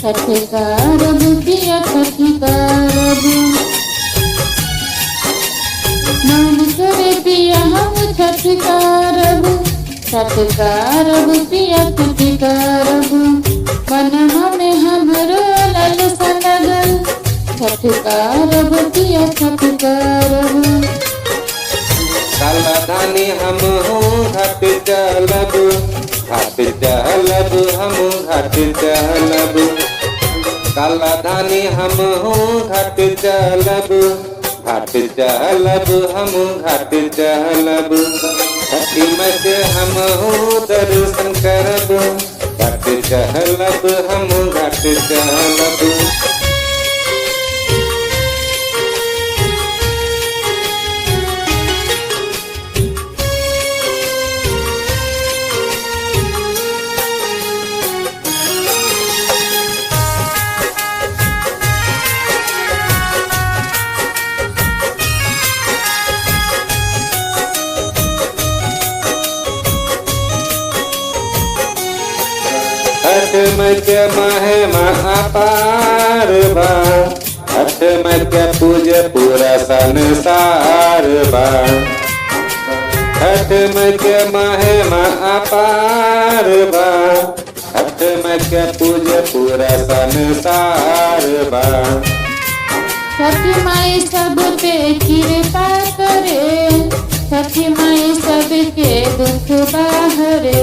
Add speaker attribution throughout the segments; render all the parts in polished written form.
Speaker 1: छठ करब पिया छठ करब। मन करे पिया हम छठ करब, छठ करब पिया छठ करब। मन में हमरो लालसा लगल, छठ करब पिया छठ करब।
Speaker 2: काला धानी हम घाट चलब, घाट चलब हम घाट चलब। काला धानी हम घाट चलब, घाट चलब हम घाट चलब। छठी माई से हम दर्शन करब, घाट चलब हम घाट चलब। छठ माई के महिमा अपार बा, छठ माई के पूजे पूरा संसार बा। छठ माई के महिमा अपार बा, छठ माई के पूजे पूरा संसार बा।
Speaker 1: छठ माई सब पे कृपा करे, छठ माई सबके दुख बाहरे।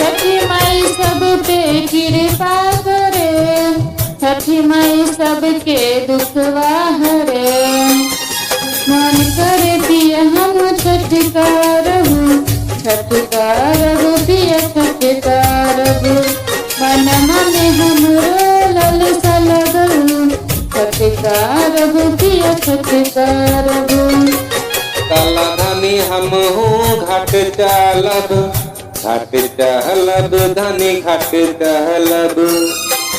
Speaker 1: छठ माई सब पे कृपा करे, छठ माई सबके दुख बाहरे। मन करे पिया हम छठ करब, छठ करब पिया छठ करब। मन में हमरो लालसा लगल, छठ करब पिया छठ करब।
Speaker 2: काला धानी हम घाट चलब, घाट चलब धानी घाट चलब।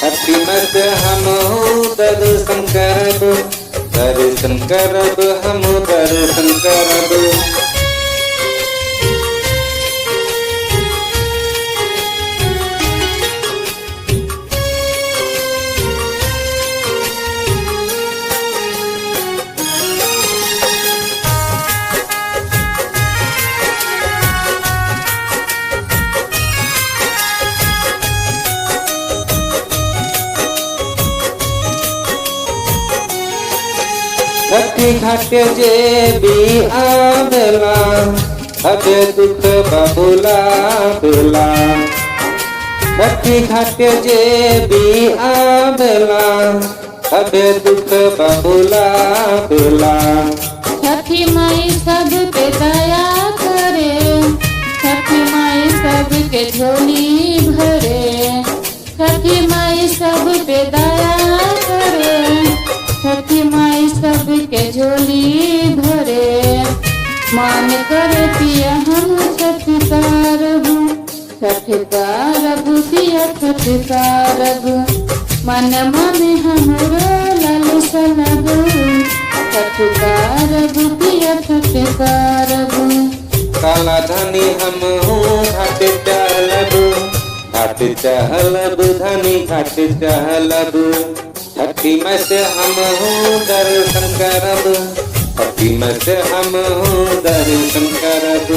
Speaker 2: छठी माई से हम दर्शन करब, दर्शन करब हम दर्शन करब। छठी घाट जे भी आवेला, हबे दुख बहुला बेला। छठी घाट जे भी आवेला, हबे दुख बहुला बेला।
Speaker 1: छठी माई सब पे दया करे, छठी माई सबके झोली भरे। छठी माई सब पे दया करे, छठी माई सबके झोली भरे। मन करे पिया हम छठ करब, छठ करब पिया छठ करब। मन में हमरो लालसा लगल, छठ करब पिया छठ करब।
Speaker 2: काला धानी हम घाट चलब, घाट चलब धानी घाट चलब। छठी माई से हम दर्शन करब, छठी माई से हम दर्शन करब।